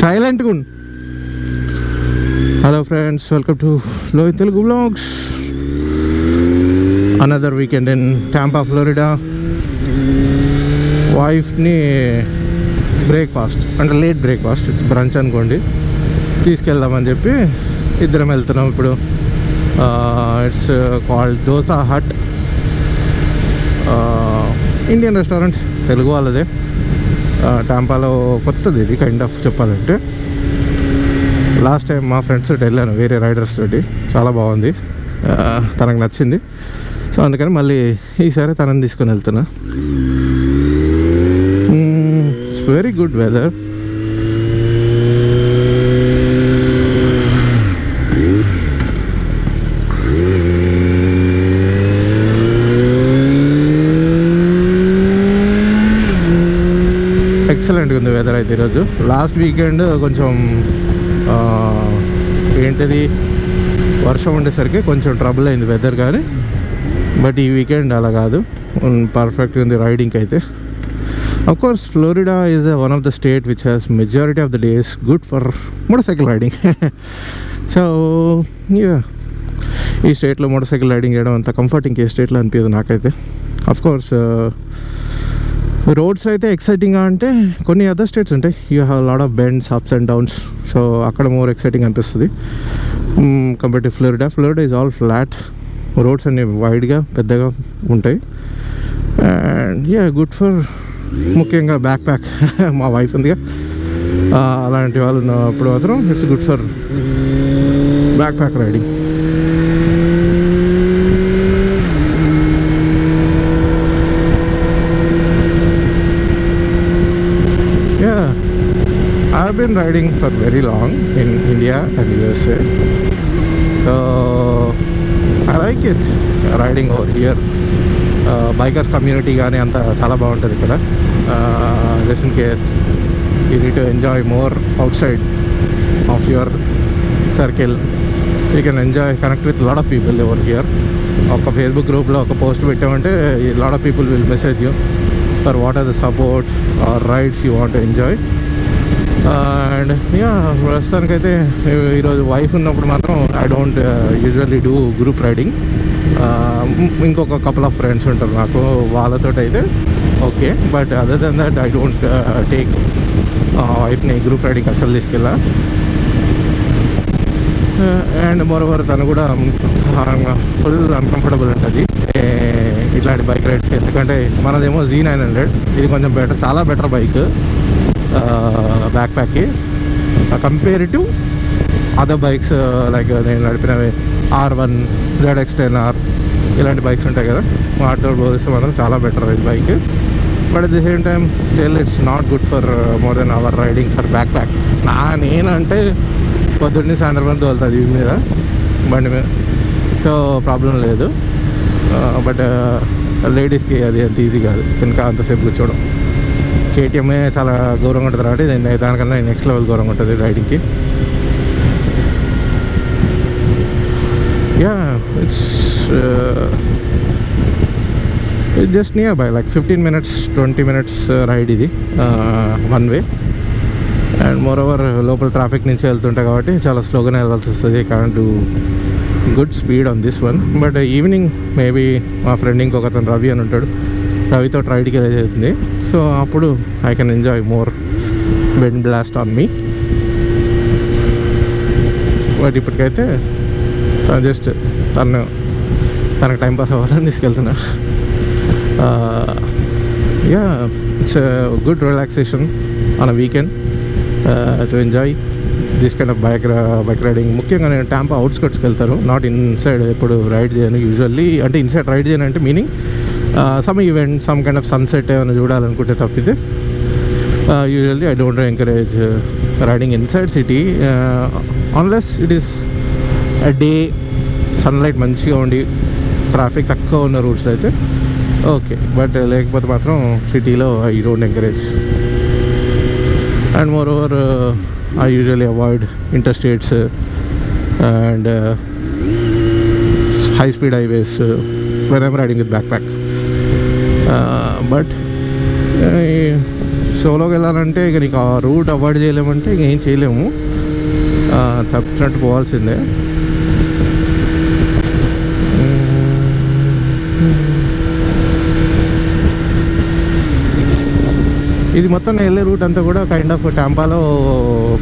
సైలెంట్గా ఉండు. Hello friends, welcome to Lohith Telugu blogs. Another weekend in Tampa, Florida. వైఫ్ని breakfast అంటే లేట్ బ్రేక్ఫాస్ట్, ఇట్స్ బ్రంచ్ అనుకోండి, తీసుకెళ్దామని చెప్పి ఇద్దరం వెళ్తున్నాం ఇప్పుడు. It's called Dosa Hut, Indian restaurant, Telugu వాళ్ళదే. టాంపాలో కొత్తది ఇది, కైండ్ ఆఫ్ చెప్పాలంటే. లాస్ట్ టైం మా ఫ్రెండ్స్ తోటి వెళ్ళాను, వేరే రైడర్స్ తోటి, చాలా బాగుంది, తనకు నచ్చింది. సో అందుకని మళ్ళీ ఈసారి తనని తీసుకొని వెళ్తున్నా. It's very good weather. ఎక్సలెంట్గా ఉంది వెదర్ అయితే ఈరోజు. లాస్ట్ వీకెండ్ కొంచెం ఏంటిది వర్షం ఉండేసరికి కొంచెం ట్రబుల్ అయింది వెదర్, కానీ బట్ ఈ వీకెండ్ అలా కాదు, పర్ఫెక్ట్గా ఉంది రైడింగ్కి అయితే. Of course Florida is one of the state which has majority of the days good for motor cycle riding. So ఈ స్టేట్లో మోటార్ సైకిల్ రైడింగ్ చేయడం అంత కంఫర్టింగ్ ఏ స్టేట్లో అనిపించదు నాకైతే. అఫ్కోర్స్ రోడ్స్ అయితే ఎక్సైటింగ్గా అంటే కొన్ని అదర్ స్టేట్స్ ఉంటాయి, you have lot of bends, ups and downs, so అక్కడ మోర్ ఎక్సైటింగ్ అనిపిస్తుంది compare to Florida. Florida is all flat, roads అన్ని వైడ్గా పెద్దగా ఉంటాయి. అండ్ గుడ్ ఫర్ ముఖ్యంగా బ్యాక్ ప్యాక్, మా వైఫ్ ఉందిగా, అలాంటి వాళ్ళు ఉన్నప్పుడు మాత్రం it's good for back pack riding. I've been riding for very long in India and USA, so I like it riding over here. Bikers community gaani anta chaala baaguntadi ikkada. Just in case you need to enjoy more outside of your circle, you can enjoy, connect with a lot of people over here. Oka Facebook group lo oka post pettamante a lot of people will message you for what are the support or rides you want to enjoy. అండ్ ప్రస్తుతానికైతే ఈరోజు wife ఉన్నప్పుడు మాత్రం I don't usually do group riding. ఇంకొక couple of friends ఉంటారు నాకు, వాళ్ళతో అయితే okay, but other than that I don't take వైఫ్ని గ్రూప్ రైడింగ్ అసలు తీసుకెళ్ళా. అండ్ మోరోవర్ తను కూడా ఫుల్ అన్కంఫర్టబుల్ ఉంటుంది ఇట్లాంటి బైక్ రైడ్స్, ఎందుకంటే మనదేమో Z900, ఇది కొంచెం బెటర్, చాలా బెటర్ బైక్ బ్యాక్ ప్యాక్కి కంపేరిటివ్ అదర్ బైక్స్. లైక్ నేను నడిపినవి R1, ZX10R ఇలాంటి బైక్స్ ఉంటాయి కదా, వాటితో పోలిస్తే మాత్రం చాలా బెటర్ ఈ bike. But at the same time still it's not good for more than hour riding for back pack. నేనంటే పొద్దున్నే సాయంత్రం వరకు తోలుతుంది ఈ మీద, బండి మీద, సో ప్రాబ్లం లేదు. బట్ లేడీస్కి అది అంత ఈజీ కాదు, ఇంకా అంతసేపు కూర్చోవడం. KTM చాలా ఘోరంగా ఉంటుంది కాబట్టి దానికన్నా నెక్స్ట్ లెవెల్ ఘోరంగా ఉంటుంది రైడింగ్కి. It's just nearby, like 15 minutes 20 minutes రైడ్ ఇది, one way. And moreover లోపల ట్రాఫిక్ నుంచి వెళ్తుంటాయి కాబట్టి చాలా స్లోగానే వెళ్ళాల్సి వస్తుంది, can't do good speed on this one. But evening maybe మా ఫ్రెండ్ ఇంకొకతను రవి అని ఉంటాడు, రవితో రైడ్కి వెళ్ళేది, సో అప్పుడు I can enjoy more bend blast on me. But ఇప్పటికైతే జస్ట్ తనకు టైంపాస్ అవ్వాలని తీసుకెళ్తున్నా. It's good relaxation on a weekend to enjoy this kind of bike riding. ముఖ్యంగా నేను టాంపా అవుట్స్కట్స్కి వెళ్తాను, నాట్ ఇన్సైడ్ ఎప్పుడు రైడ్ చేయను యూజువల్లీ. అంటే ఇన్సైడ్ రైడ్ చేయను అంటే meaning some event, some kind of sunset ఏమైనా చూడాలనుకుంటే తప్పితే usually I don't encourage riding inside city unless it is a day sunlight మంచిగా ఉండి ట్రాఫిక్ తక్కువ ఉన్న రూట్స్లో అయితే ఓకే, బట్ లేకపోతే మాత్రం సిటీలో I don't encourage. And moreover I usually avoid interstates and high speed highways when I'm riding with backpack. But సోలోకి వెళ్ళాలంటే ఇక నీకు ఆ రూట్ అవాయిడ్ చేయలేమంటే ఇంక ఏం చేయలేము, తప్పినట్టు పోవాల్సిందే. ఇది మొత్తం నేను వెళ్ళే రూట్ అంతా కూడా కైండ్ ఆఫ్ టాంపాలో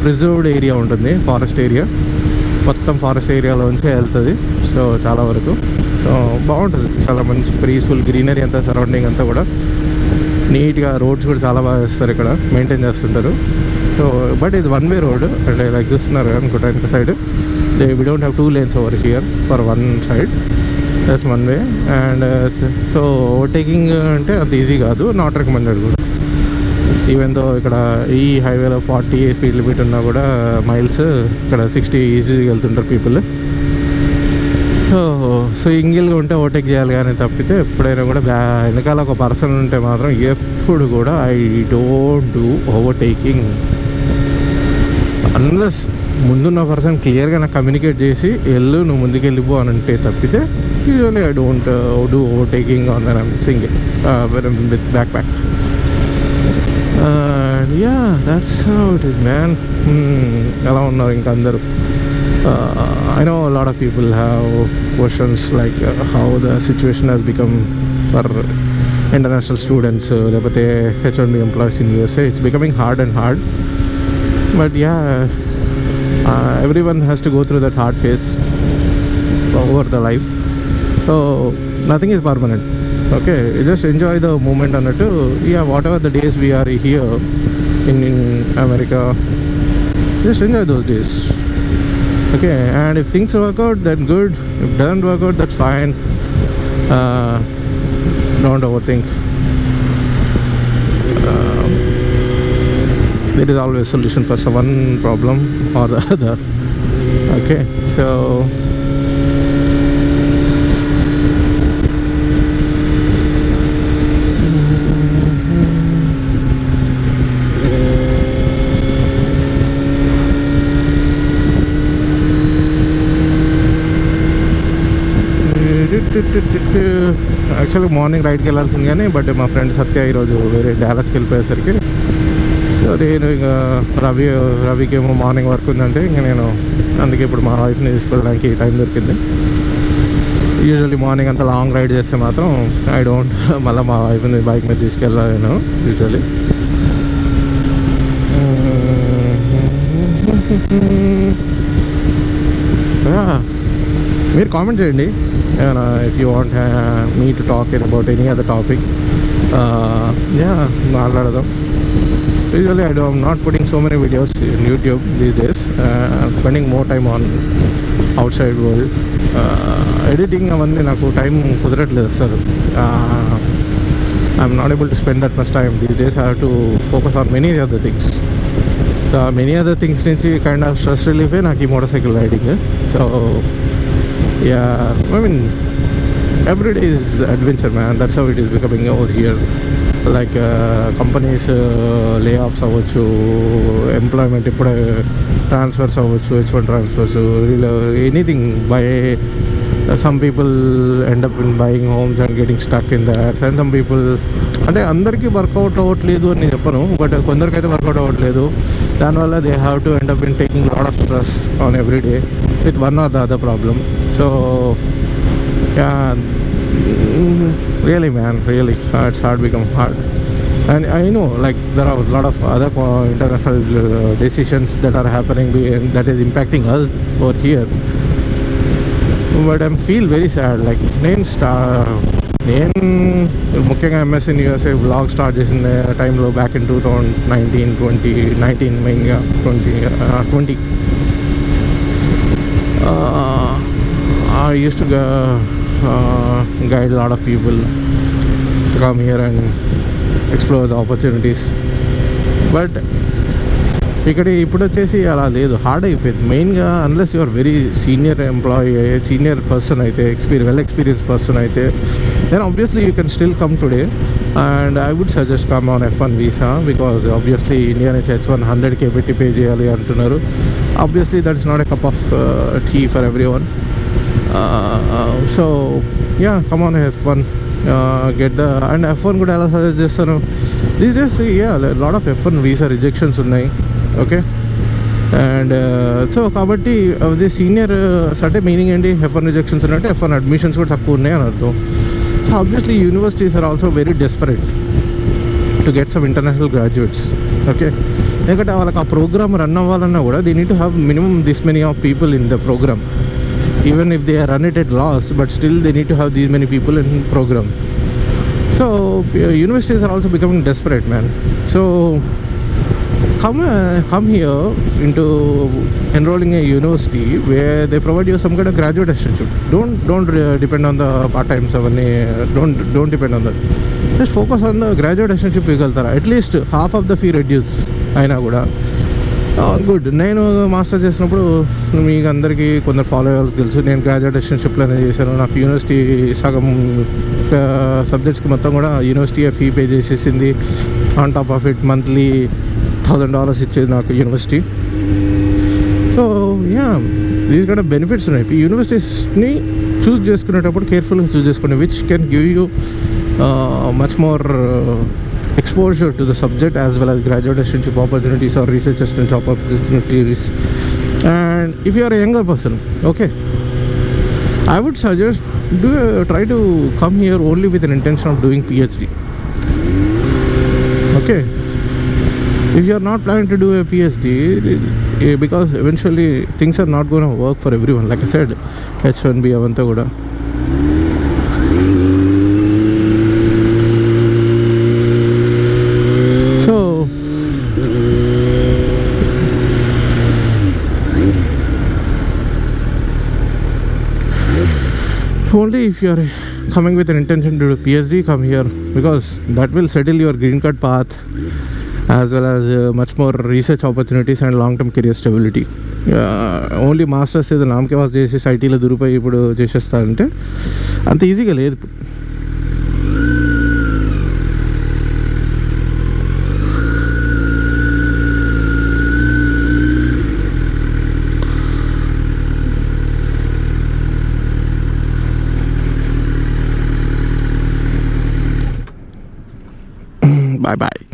ప్రిజర్వ్డ్ ఏరియా ఉంటుంది, ఫారెస్ట్ ఏరియా, మొత్తం ఫారెస్ట్ ఏరియాలోంచి వెళ్తుంది. సో చాలా వరకు సో బాగుంటుంది, చాలా మంచి పీస్ఫుల్ గ్రీనరీ అంతా సరౌండింగ్ అంతా కూడా నీట్గా, రోడ్స్ కూడా చాలా బాగా వేస్తారు ఇక్కడ, మెయింటైన్ చేస్తుంటారు. సో బట్ ఇది వన్ వే రోడ్ అంటే లైక్ చూస్తున్నారు అనుకుంటా ఇంక side we don't have 2 lanes over here for one side, that's one way. And so overtaking అంటే అంత ఈజీ కాదు, నాట్ రికమెండెడ్ కూడా. ఈవెన్ దో ఇక్కడ ఈ హైవేలో 40 స్పీడ్ లిమిట్ ఉన్నా కూడా మైల్స్ ఇక్కడ 60 ఈజీగా వెళ్తుంటారు పీపుల్. సో సింగిల్గా ఉంటే ఓవర్టేక్ చేయాలి కానీ తప్పితే ఎప్పుడైనా కూడా వెనకాల ఒక పర్సన్ ఉంటే మాత్రం ఎప్పుడు కూడా I don't do overtaking unless ముందున్న పర్సన్ క్లియర్గా నాకు కమ్యూనికేట్ చేసి వెళ్ళు నువ్వు ముందుకు వెళ్ళిపో అని అంటే తప్పితే usually I don't do overtaking on then single with back. Yeah, that's how it is, man. ఎలా ఉన్నారు ఇంకా అందరూ? I know a lot of people have questions like how the situation has become for international students, లేకపోతే H1B employees in USA. It's becoming hard and hard. But yeah, everyone has to go through that hard phase over the life. So nothing is permanent. Okay, just enjoy the moment అన్నట్టు. Yeah, whatever the days we are here in America, just enjoy those days. Okay, and if things work out, then good. If doesn't work out, that's fine. Don't overthink. There is always a solution for one problem or the other. Okay, so యాక్చువల్గా morning రైడ్కి వెళ్ళాల్సింది కానీ but మా friend సత్య ఈరోజు వేరే డాలస్కి వెళ్ళిపోయేసరికి so నేను ఇక రవికి ఏమో మార్నింగ్ వర్క్ ఉందంటే ఇంకా నేను అందుకే ఇప్పుడు మా వైఫ్ని తీసుకోవడానికి టైం దొరికింది. యూజువల్లీ మార్నింగ్ అంతా లాంగ్ రైడ్ చేస్తే మాత్రం ఐ డోంట్ మళ్ళీ మా వైఫ్ని బైక్ మీద తీసుకెళ్ళాను యూజువల్లీ. మీరు కామెంట్ చేయండి if you want me to talk about any other topic. Yeah, మాట్లాడదాం. Usually I'm not putting so many videos in YouTube these days. I'm spending more time on outside world. Editing అవన్నీ నాకు time కుదరట్లేదు అసలు. I'm not able to spend that much time these days. I have to focus on many other things. So many other things నుంచి kind of stress relief నాకు ఈ motor cycle riding. So yeah, I mean every day is adventure, man. That's how it is becoming over here. Like companies layoffs అవ్వచ్చు, employment ఇప్పుడు transfers అవ్వచ్చు, H1 transfers, anything. By some people end up in buying homes and getting stuck in that, and some people అంటే అందరికీ work out అవ్వట్లేదు అని నేను చెప్పను, but కొందరికైతే work out అవ్వట్లేదు. దానివల్ల they have to end up in taking lot of stress on every day with one or the other problem. So yeah, really man, really it's hard become hard. And I know like there are a lot of other international decisions that are happening that is impacting us over here, but I feel very sad. Like నేను ముఖ్యంగా MS in USA blog start చేసిన టైంలో back in 2019 మెయిన్గా 2020 I used to guide a lot of people to come here and explore the opportunities. But ఇక్కడ ఇప్పుడు వచ్చేసి అలా లేదు, హార్డ్ అయిపోయింది. మెయిన్గా unless your very senior employee, senior person అయితే, వెల్ ఎక్స్పీరియన్స్ పర్సన్ అయితే, then obviously you can still come today. And I would suggest come on F1 visa, because obviously India నుంచి H1 100K పెట్టి pay చేయాలి అంటున్నారు. Obviously that is not a cup of tea for everyone. So yeah, come on F1 get the and F1 కూడా ఎలా suggest చేస్తాను these days lot of F1 visa rejections ఉన్నాయి. Okay, and so కాబట్టి అది senior అంటే meaning ఏంటి, F1 rejections ఉన్నట్టు F1 admissions కూడా తక్కువ ఉన్నాయి అని అర్థం. So obviously universities are also very desperate to get some international graduates. Okay, ఎందుకంటే వాళ్ళకి ఆ ప్రోగ్రామ్ రన్ అవ్వాలన్నా కూడా they need to have minimum this many of people in the programme. Even if they are run it at loss, but still they need to have these many people in program. So universities are also becoming desperate, man. So come here into enrolling a university where they provide you some kind of graduate assistantship. Don't depend on the part times. Don't depend on that. Just focus on the graduate assistantship. At least half of the fee reduce. Aina kuda good. నేను master చేసినప్పుడు మీకు అందరికీ కొందరు follow అయ్యే వాళ్ళకి తెలుసు, నేను graduate అసిస్టెంట్షిప్లోనే చేశాను. నాకు యూనివర్సిటీ సగం సబ్జెక్ట్స్కి మొత్తం కూడా యూనివర్సిటీ ఫీ పే చేసేసింది. On top of it monthly $1,000 ఇచ్చేది నాకు university. So these kind of benefits ఉన్నాయి. యూనివర్సిటీస్ని చూస్ చేసుకునేటప్పుడు కేర్ఫుల్గా చూస్ చేసుకోండి, which can give you much more exposure to the subject as well as graduate assistantship opportunities or research assistantship opportunities. And if you are a younger person, okay, I would suggest try to come here only with an intention of doing PhD. Okay, if you are not planning to do a PhD, because eventually things are not going to work for everyone. Like I said, H1B avanta kuda only if you are coming with an intention to do PhD, come here, because that will settle your green card path as well as much more research opportunities and long term career stability. Only masters ఏదో నామకే was చేసి ఐటీలో దూరిపోయి ఇప్పుడు చేసేస్తారంటే అంత ఈజీగా లేదు. Bye bye.